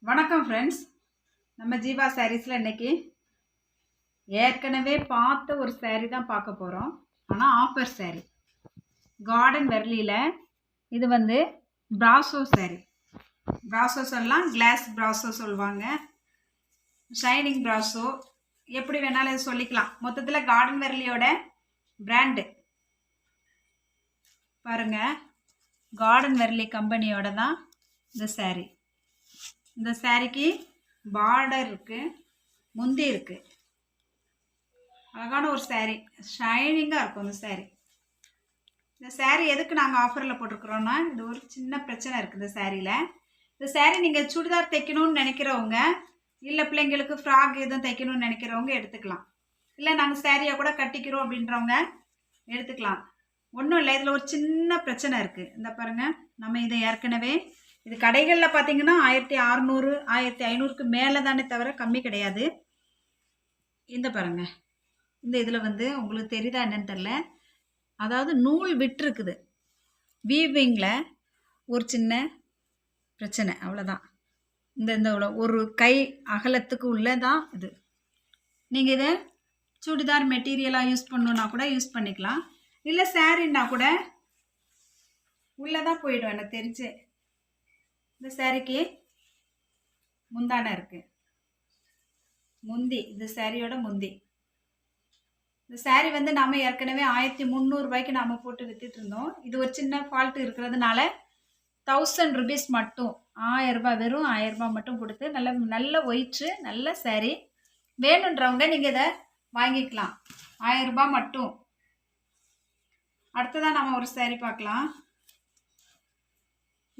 வணக்கம் ஃப்ரெண்ட்ஸ். நம்ம ஜீவா சாரீஸில் இன்றைக்கி ஏற்கனவே பார்த்த ஒரு சாரீ தான் பார்க்க போகிறோம். ஆனால் ஆஃபர் சாரீ, கார்டன் வெர்லியில். இது வந்து பிராசோ சாரீ. பிராசோ சொல்லலாம், கிளாஸ் பிராசோ சொல்லுவாங்க, ஷைனிங் பிராசோ, எப்படி வேணாலும் இது சொல்லிக்கலாம். மொத்தத்தில் கார்டன் வெர்லியோட பிராண்டு பாருங்கள். கார்டன் வெர்லி கம்பெனியோட தான் இந்த சாரீ. இந்த சாரீக்கு பார்டர் இருக்குது, முந்தி இருக்குது. அழகான ஒரு சாரீ, ஷைனிங்காக இருக்கும் இந்த சாரீ. இந்த சாரீ எதுக்கு நாங்கள் ஆஃபரில் போட்டிருக்கிறோன்னா, இது ஒரு சின்ன பிரச்சனை இருக்குது இந்த சாரியில். இந்த சாரீ நீங்கள் சுடிதார் தைக்கணும்னு நினைக்கிறவங்க, இல்லை பிள்ளைங்களுக்கு ஃப்ராக் எதுவும் தைக்கணும்னு நினைக்கிறவங்க எடுத்துக்கலாம். இல்லை நாங்கள் சாரியாக கூட கட்டிக்கிறோம் அப்படின்றவங்க எடுத்துக்கலாம். ஒன்றும் இல்லை, இதில் ஒரு சின்ன பிரச்சனை இருக்குது. இந்த பாருங்கள், நம்ம இதை ஏற்கனவே இது கடைகளில் பார்த்தீங்கன்னா 1600 1500க்கு மேலே தானே தவிர கம்மி கிடையாது. இந்த பாருங்கள், இந்த இதில் வந்து உங்களுக்கு தெரியுதா என்னன்னு தெரில, அதாவது நூல் விட்டுருக்குது. வீவிங்கில் ஒரு சின்ன பிரச்சனை, அவ்வளோதான். இந்த ஒரு கை அகலத்துக்கு உள்ளே தான் இது. நீங்கள் இதை சுடிதார் மெட்டீரியலாக யூஸ் பண்ணணுன்னா கூட யூஸ் பண்ணிக்கலாம். இல்லை சாரீன்னா கூட உள்ளே தான் போயிடும் எனக்கு தெரிஞ்சு. இந்த சாரீக்கு முந்தானை இருக்குது, முந்தி, இந்த சாரியோட முந்தி. இந்த சாரீ வந்து நாம் ஏற்கனவே 1300 ரூபாய்க்கு நாம் போட்டு விற்றுட்டு இருந்தோம். இது ஒரு சின்ன ஃபால்ட்டு இருக்கிறதுனால 1000 rupees மட்டும், 1000 ரூபாய், வெறும் 1000 ரூபாய் மட்டும் கொடுத்து நல்ல ஒயிட்ரு நல்ல சாரீ வேணுன்றவங்க நீங்கள் இதை வாங்கிக்கலாம். 1000 ரூபாய் மட்டும். அடுத்ததான் நாம் ஒரு சாரீ பார்க்கலாம்.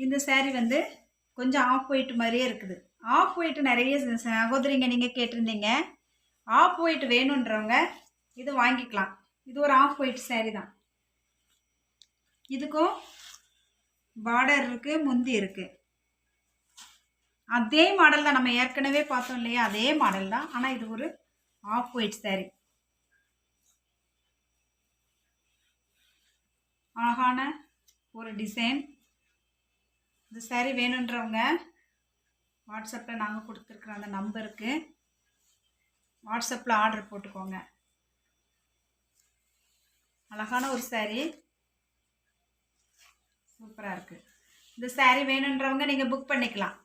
இந்த சாரீ வந்து கொஞ்சம் ஆஃப் ஒயிட் மாதிரியே இருக்குது. ஆஃப் ஒயிட் நிறைய சகோதரிங்க நீங்கள் கேட்டிருந்தீங்க. ஆஃப் ஒயிட் வேணுன்றவங்க இது வாங்கிக்கலாம். இது ஒரு ஆஃப் ஒயிட் சாரீ தான். இதுக்கும் பார்டர் இருக்குது, முந்தி இருக்குது. அதே மாடல் தான், நம்ம ஏற்கனவே பார்த்தோம் இல்லையா, அதே மாடல் தான். ஆனால் இது ஒரு ஆஃப் ஒயிட் சாரீ. அழகான ஒரு டிசைன். இந்த சாரீ வேணுன்றவங்க வாட்ஸ்அப்பில் நாங்கள் கொடுத்துருக்குற அந்த நம்பருக்கு வாட்ஸ்அப்பில் ஆர்டர் போட்டுக்கோங்க. அழகான ஒரு சாரீ, சூப்பராக இருக்குது. இந்த சாரீ வேணுன்றவங்க நீங்கள் புக் பண்ணிக்கலாம்.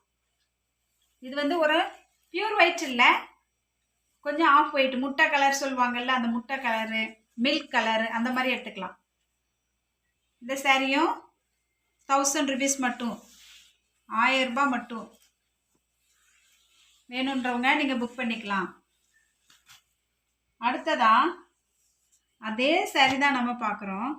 இது வந்து ஒரு பியூர் ஒயிட் இல்லை, கொஞ்சம் ஆஃப் ஒயிட், முட்டை கலர் சொல்லுவாங்கள்ல, அந்த முட்டை கலரு, மில்க் கலரு, அந்த மாதிரி எடுத்துக்கலாம். இந்த சாரியும் 1000 rupees மட்டும், 1000 ரூபாய் மட்டும். வேணுன்றவங்க நீங்கள் புக் பண்ணிக்கலாம். அடுத்ததா அதே சாரி தான் நம்ம பார்க்குறோம்.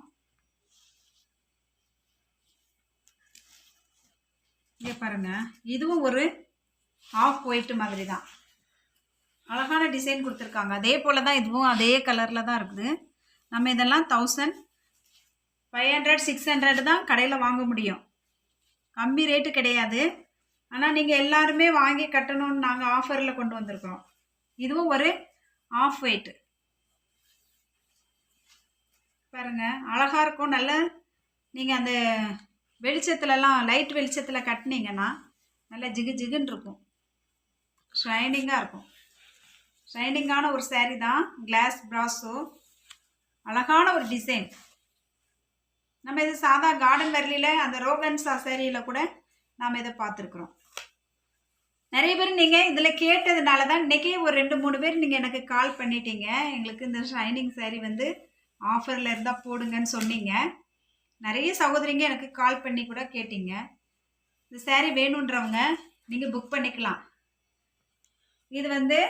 இங்கே பாருங்க, இதுவும் ஒரு ஆஃப் ஒயிட் மாதிரி தான். அழகான டிசைன் கொடுத்துருக்காங்க. அதே போல் தான் இதுவும் அதே கலரில் தான் இருக்குது. நம்ம இதெல்லாம் 1500 600 தான் கடையில் வாங்க முடியும், கம்மி ரேட்டு கிடையாது. ஆனால் நீங்கள் எல்லாருமே வாங்கி கட்டணும்னு நாங்கள் ஆஃபரில் கொண்டு வந்திருக்கிறோம். இதுவும் ஒரு ஆஃப் ஒயிட் பாருங்கள், அழகாக இருக்கும். நல்ல நீங்கள் அந்த வெளிச்சத்துலலாம், லைட் வெளிச்சத்தில் கட்டினீங்கன்னா நல்லா ஜிகு ஜிகுன்னு இருக்கும், ஷைனிங்காக இருக்கும். ஷைனிங்கான ஒரு சாரீ தான், கிளாஸ் பிராசோ. அழகான ஒரு டிசைன். நம்ம இது சாதா கார்டன் வெர்லியில் அந்த ரோகன்ஸா சாரியில் கூட நாம் இதை பார்த்துருக்குறோம். நிறைய பேர் நீங்கள் இதில் கேட்டதுனால தான் இன்றைக்கி ஒரு 2-3 பேர் நீங்கள் எனக்கு கால் பண்ணிட்டீங்க. எங்களுக்கு இந்த ஷைனிங் சாரீ வந்து ஆஃபரில் இருந்தால் போடுங்கன்னு சொன்னீங்க. நிறைய சகோதரிங்க எனக்கு கால் பண்ணி கூட கேட்டீங்க. இந்த சாரீ வேணுன்றவங்க நீங்கள் புக் பண்ணிக்கலாம். இது வந்து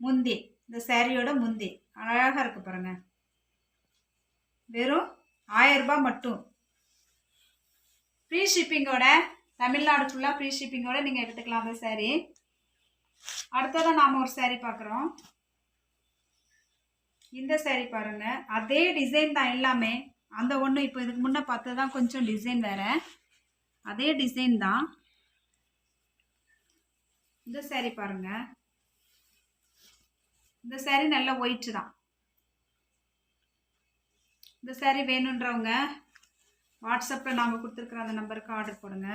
முந்தி, இந்த சாரியோட முந்தி அழகாக இருக்குது பாருங்கள். வெறும் 1000 ரூபாய் மட்டும். ஃப்ரீ ஷிப்பிங்கோட, தமிழ்நாடு ஃபுல்லாக ஃப்ரீ ஷிப்பிங்கோட நீங்கள் எடுத்துக்கலாம் அந்த சாரீ. அடுத்ததான் நாம் ஒரு சாரீ பார்க்குறோம். இந்த சாரீ பாருங்கள், அதே டிசைன் தான் எல்லாமே. அந்த ஒன்று இப்போ இதுக்கு முன்னே பார்த்தது தான் கொஞ்சம் டிசைன் வேறு, அதே டிசைன் தான். இந்த சாரீ பாருங்கள், இந்த சாரீ நல்ல ஒயிட்டு தான். இந்த சாரீ வேணுன்றவங்க வாட்ஸ்அப்பில் நாங்கள் கொடுத்துருக்குற அந்த நம்பருக்கு ஆர்டர் போடுங்க.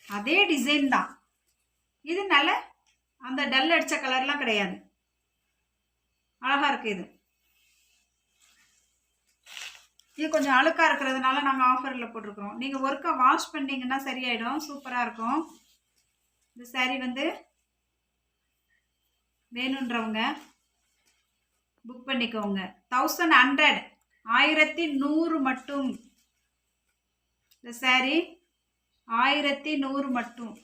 அதே டிசைன் தான். இது நல்ல அந்த டல் அடித்த கலர்லாம் கிடையாது, அழகாக இருக்குது. இது கொஞ்சம் அழுக்காக இருக்கிறதுனால நாங்கள் ஆஃபரில் போட்டிருக்கிறோம். நீங்கள் ஒர்க்கை வாஷ் பண்ணிங்கன்னா சரியாயிடும், சூப்பராக இருக்கும். இந்த சாரீ வந்து வேணுன்றவங்க புக் பண்ணிக்கோங்க. 1100 1100 மட்டும். இந்த சாரீ 1100 மட்டும்.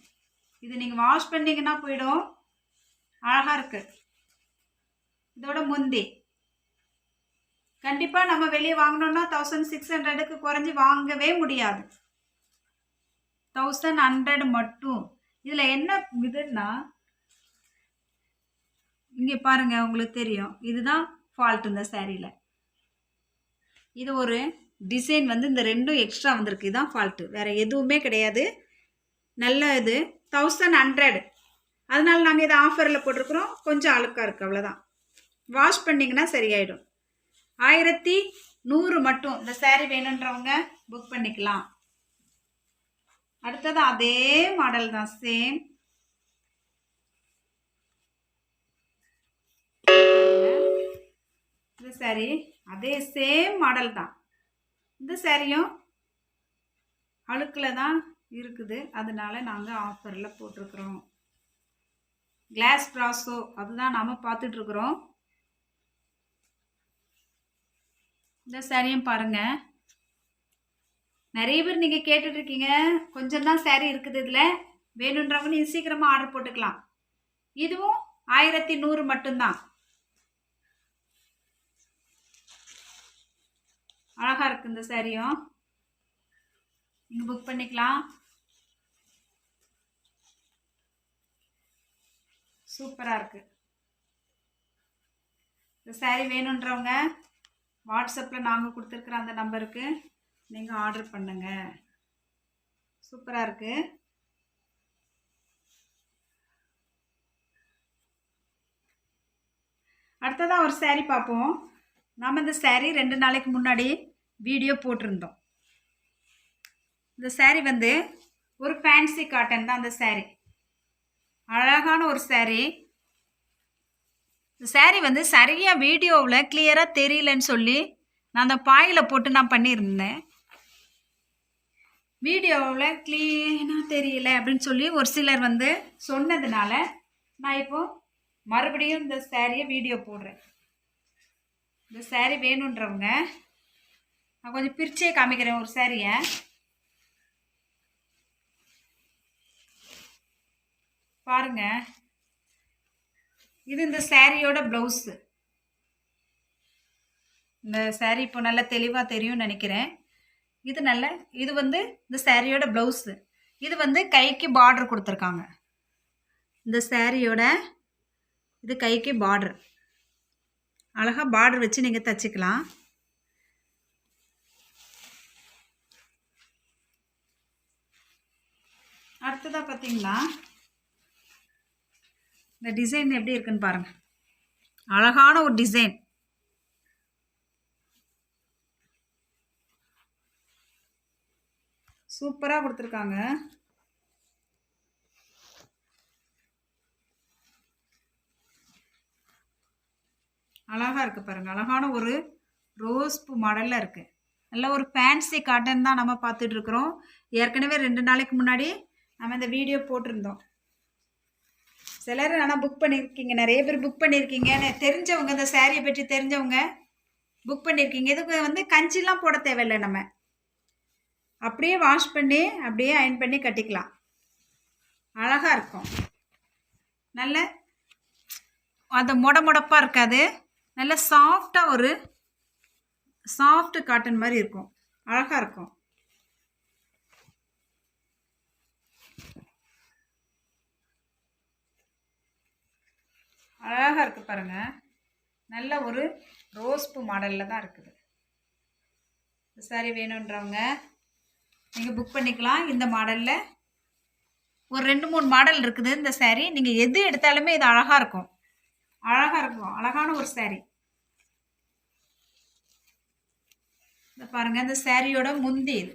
இது நீங்கள் வாஷ் பண்ணிங்கன்னா போயிடும், அழகாக இருக்குது. இதோட முந்தி கண்டிப்பாக நம்ம வெளியே வாங்கினோன்னா 1600க்கு குறைஞ்சி வாங்கவே முடியாது. 1100 மட்டும். இதில் என்ன இதுன்னா, இங்கே பாருங்கள், உங்களுக்கு தெரியும், இதுதான் ஃபால்ட் இந்த சாரியில். இது ஒரு டிசைன் வந்து இந்த ரெண்டும் எக்ஸ்ட்ரா வந்திருக்கு, இதுதான் ஃபால்ட்டு, வேறு எதுவுமே கிடையாது. நல்ல இது 1100, அதனால நாங்கள் இதை ஆஃபரில் போட்டிருக்கிறோம். கொஞ்சம் அழுக்காக இருக்குது, அவ்வளோதான். வாஷ் பண்ணிங்கன்னா சரியாயிடும். 1100 மட்டும். இந்த சாரீ வேணுன்றவங்க புக் பண்ணிக்கலாம். அடுத்தது அதே மாடல் தான், சேம். இந்த சாரீ அதே சேம் மாடல் தான். இந்த சாரியும் அழுக்கில் தான் இருக்குது, அதனால நாங்கள் ஆஃபரில் போட்டிருக்கிறோம். கிளாஸ் ப்ராஸோ அதுதான் நாம் பார்த்துட்ருக்குறோம். இந்த சாரியும் பாருங்கள், நிறைய பேர் நீங்கள் கேட்டுட்ருக்கீங்க. கொஞ்சம் தான் சாரீ இருக்குது இதில், வேணுன்றவங்க நீங்கள் சீக்கிரமாக ஆர்டர் போட்டுக்கலாம். இதுவும் 1100 மட்டும்தான். அழகாக இருக்குது இந்த சாரியும், நீங்கள் புக் பண்ணிக்கலாம். சூப்பராக இருக்குது. இந்த சாரீ வேணுன்றவங்க வாட்ஸ்அப்பில் நாங்கள் கொடுத்துருக்குற அந்த நம்பருக்கு நீங்கள் ஆர்டர் பண்ணுங்க. சூப்பராக இருக்குது. அடுத்ததாக ஒரு சாரீ பார்ப்போம். நாம் இந்த சாரீ 2 நாளைக்கு முன்னாடி வீடியோ போட்டிருந்தோம். இந்த சாரீ வந்து ஒரு ஃபேன்சி காட்டன் தான். அந்த சாரீ அழகான ஒரு சாரீ. இந்த சாரீ வந்து சரியாக வீடியோவில் கிளியராக தெரியலன்னு சொல்லி நான் அந்த பாயில் போட்டு நான் பண்ணியிருந்தேன். வீடியோவில் க்ளீனாக தெரியல அப்படின்னு சொல்லி ஒரு சிலர் வந்து சொன்னதுனால நான் இப்போது மறுபடியும் இந்த சாரியை வீடியோ போடுறேன். இந்த சாரீ வேணுன்றவங்க நான் கொஞ்சம் பிரிச்சே காமிக்கிறேன் ஒரு சாரியை. பாருங்க, இது இந்த சாரியோட ப்ளவுஸு. இந்த சாரீ இப்போ நல்லா தெளிவாக தெரியும்னு நினைக்கிறேன். இது வந்து இந்த சாரியோட ப்ளவுஸு. இது வந்து கைக்கு பார்டர் கொடுத்துருக்காங்க. இந்த சாரியோட இது கைக்கு பார்டர், அழகாக பார்டர் வச்சு நீங்கள் தச்சுக்கலாம். அடுத்ததாக பார்த்தீங்கன்னா இந்த டிசைன் எப்படி இருக்குன்னு பாருங்கள். அழகான ஒரு டிசைன். சூப்பராக கொடுத்துருக்காங்க. அழகாக இருக்குது பாருங்கள். அழகான ஒரு ரோஸ் பூ மாடலில் இருக்குது. நல்ல ஒரு ஃபேன்சி காட்டன் தான் நம்ம பார்த்துட்ருக்குறோம். ஏற்கனவே 2 நாளைக்கு முன்னாடி நம்ம இந்த வீடியோ போட்டிருந்தோம். சிலர் ஆனால் புக் பண்ணியிருக்கீங்க, நிறைய பேர் புக் பண்ணியிருக்கீங்க. தெரிஞ்சவங்க, இந்த சாரியை பற்றி தெரிஞ்சவங்க புக் பண்ணியிருக்கீங்க. இதுக்கு வந்து கஞ்சிலாம் போட தேவையில்லை, நம்ம அப்படியே வாஷ் பண்ணி அப்படியே அயன் பண்ணி கட்டிக்கலாம். அழகாக இருக்கும். நல்ல அந்த முடப்பாக இருக்காது, நல்ல சாஃப்டாக ஒரு சாஃப்ட் காட்டன் மாதிரி இருக்கும். அழகாக இருக்கும். அழகாக இருக்குது பாருங்கள். நல்ல ஒரு ரோஸ் பூ மாடலில் தான் இருக்குது. இந்த சாரீ வேணுன்றவங்க நீங்கள் புக் பண்ணிக்கலாம். இந்த மாடலில் ஒரு 2-3 மாடல் இருக்குது இந்த சாரீ. நீங்கள் எது எடுத்தாலுமே இது அழகாக இருக்கும். அழகாக இருக்கும். அழகான ஒரு சாரீ. இந்த பாருங்கள், இந்த சாரியோட முந்தி இது.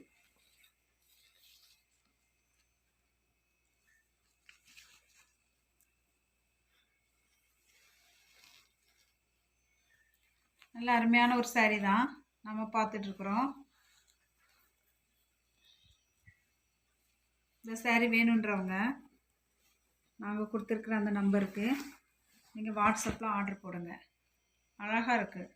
நல்ல அருமையான ஒரு saree தான் நம்ம பார்த்துட்ருக்குறோம். இந்த saree வேணுன்றவங்க நாங்கள் கொடுத்துருக்குற அந்த நம்பருக்கு நீங்கள் வாட்ஸ்அப்பில் ஆர்டர் போடுங்க. அழகாக இருக்குது,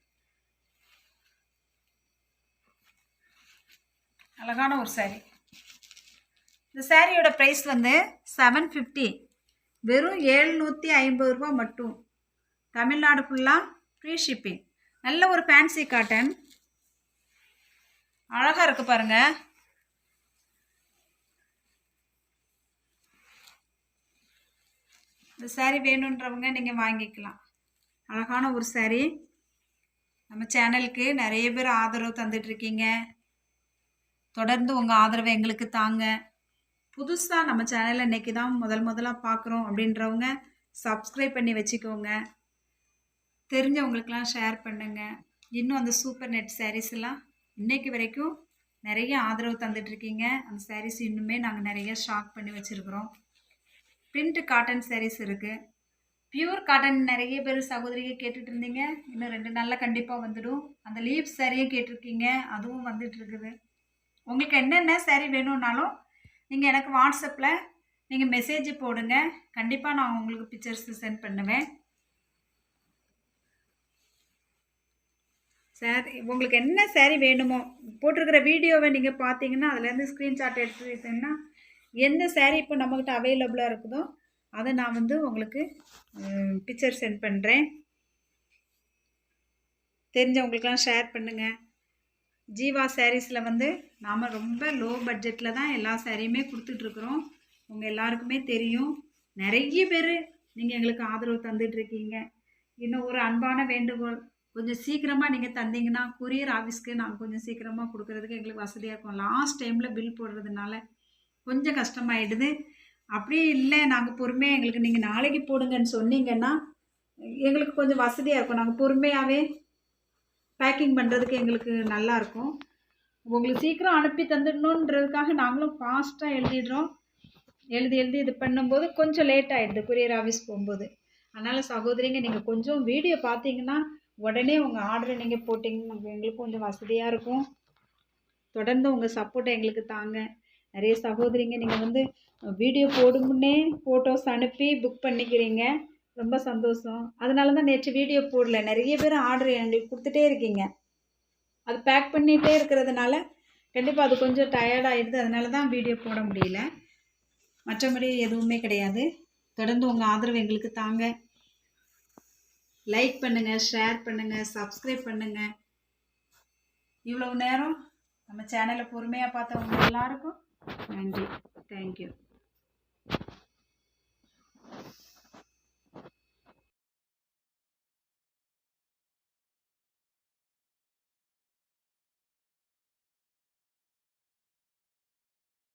அழகான ஒரு saree. இந்த சாரியோட ப்ரைஸ் வந்து 750, வெறும் 750 ரூபா மட்டும். தமிழ்நாடு ஃபுல்லாக ஃப்ரீ ஷிப்பிங். நல்ல ஒரு ஃபேன்சி காட்டன், அழகாக இருக்குது பாருங்கள். இந்த saree வேணுன்றவங்க நீங்கள் வாங்கிக்கலாம். அழகான ஒரு saree. நம்ம சேனலுக்கு நிறைய பேர் ஆதரவு தந்துட்டுருக்கீங்க. தொடர்ந்து உங்கள் ஆதரவை எங்களுக்கு தாங்க. புதுசாக நம்ம சேனலை இன்றைக்கி தான் முதலாக பார்க்குறோம் அப்படின்றவங்க சப்ஸ்கிரைப் பண்ணி வச்சுக்கோங்க. தெரிஞ்சவங்களுக்கெல்லாம் ஷேர் பண்ணுங்கள். இன்னும் அந்த சூப்பர் நெட் சாரீஸ்லாம் இன்றைக்கு வரைக்கும் நிறைய ஆதரவு தந்துட்டுருக்கீங்க. அந்த சாரீஸ் இன்னுமே நாங்கள் நிறைய ஸ்டாக் பண்ணி வச்சுருக்குறோம். பிரிண்ட் காட்டன் சாரீஸ் இருக்குது. பியூர் காட்டன் நிறைய பேர் சகோதரிகள் கேட்டுட்டு இருந்தீங்க. இன்னும் 2 நாளில் கண்டிப்பாக வந்துடும். அந்த லீஃப் சாரியும் கேட்டிருக்கீங்க, அதுவும் வந்துட்டுருக்குது. உங்களுக்கு என்னென்ன சாரீ வேணும்னாலும் நீங்கள் எனக்கு வாட்ஸ்அப்பில் நீங்கள் மெசேஜ் போடுங்க. கண்டிப்பாக நான் உங்களுக்கு பிக்சர்ஸ் சென்ட் பண்ணுவேன். சாரி உங்களுக்கு என்ன சாரீ வேணுமோ போட்டிருக்கிற வீடியோவை நீங்கள் பார்த்தீங்கன்னா அதுலேருந்து ஸ்க்ரீன்ஷாட் எடுத்துக்கிட்டீங்கன்னா எந்த சாரீ இப்போ நம்மக்கிட்ட அவைலபிளாக இருக்குதோ அதை நான் வந்து உங்களுக்கு பிக்சர் சென்ட் பண்ணுறேன். தெரிஞ்சவங்களுக்கெல்லாம் ஷேர் பண்ணுங்கள். ஜீவா சாரீஸில் வந்து நாம் ரொம்ப லோ பட்ஜெட்டில் தான் எல்லா சாரியுமே கொடுத்துட்ருக்குறோம். உங்கள் எல்லாருக்குமே தெரியும். நிறைய பேர் நீங்கள் எங்களுக்கு ஆதரவு தந்துட்டுருக்கீங்க. இன்னும் ஒரு அன்பான வேண்டுகோள், கொஞ்சம் சீக்கிரமாக நீங்கள் தந்தீங்கன்னா கொரியர் ஆஃபீஸ்க்கு நாங்கள் கொஞ்சம் சீக்கிரமாக கொடுக்குறதுக்கு எங்களுக்கு வசதியாக இருக்கும். லாஸ்ட் டைமில் பில் போடுறதுனால கொஞ்சம் கஷ்டமாயிடுது. அப்படியே இல்லை, நாங்கள் பொறுமையாக எங்களுக்கு நீங்கள் நாளைக்கு போடுங்கன்னு சொன்னீங்கன்னா எங்களுக்கு கொஞ்சம் வசதியாக இருக்கும். நாங்கள் பொறுமையாகவே பேக்கிங் பண்ணுறதுக்கு எங்களுக்கு நல்லாயிருக்கும். உங்களுக்கு சீக்கிரம் அனுப்பி தந்துடணுன்றதுக்காக நாங்களும் ஃபாஸ்ட்டாக எழுதிடுறோம். எழுதி இது பண்ணும்போது கொஞ்சம் லேட் ஆகிடுது கொரியர் ஆஃபீஸ் போகும்போது. அதனால் சகோதரிங்க நீங்கள் கொஞ்சம் வீடியோ பார்த்தீங்கன்னா உடனே உங்கள் ஆர்டரை நீங்கள் போட்டிங்கன்னா எங்களுக்கு கொஞ்சம் வசதியாக இருக்கும். தொடர்ந்து உங்கள் சப்போர்ட்டை எங்களுக்கு தாங்க. நிறைய சகோதரிங்க நீங்கள் வந்து வீடியோ போடும் முன்னே ஃபோட்டோஸ் அனுப்பி புக் பண்ணிக்கிறீங்க, ரொம்ப சந்தோஷம். அதனால தான் நேற்று வீடியோ போடல. நிறைய பேர் ஆர்டர் எங்களுக்கு கொடுத்துட்டே இருக்கீங்க. அது பேக் பண்ணிகிட்டே இருக்கிறதுனால கண்டிப்பாக அது கொஞ்சம் டயர்டாகிடுது. அதனால தான் வீடியோ போட முடியல. மற்றபடி எதுவுமே கிடையாது. தொடர்ந்து உங்கள் ஆதரவு எங்களுக்கு தாங்க. லைக் பண்ணுங்கள், ஷேர் பண்ணுங்கள், சப்ஸ்கிரைப் பண்ணுங்கள். இவ்வளவு நேரம் நம்ம சேனலை பொறுமையாக பார்த்தவங்க எல்லாருக்கும் நன்றி. தேங்க்யூ.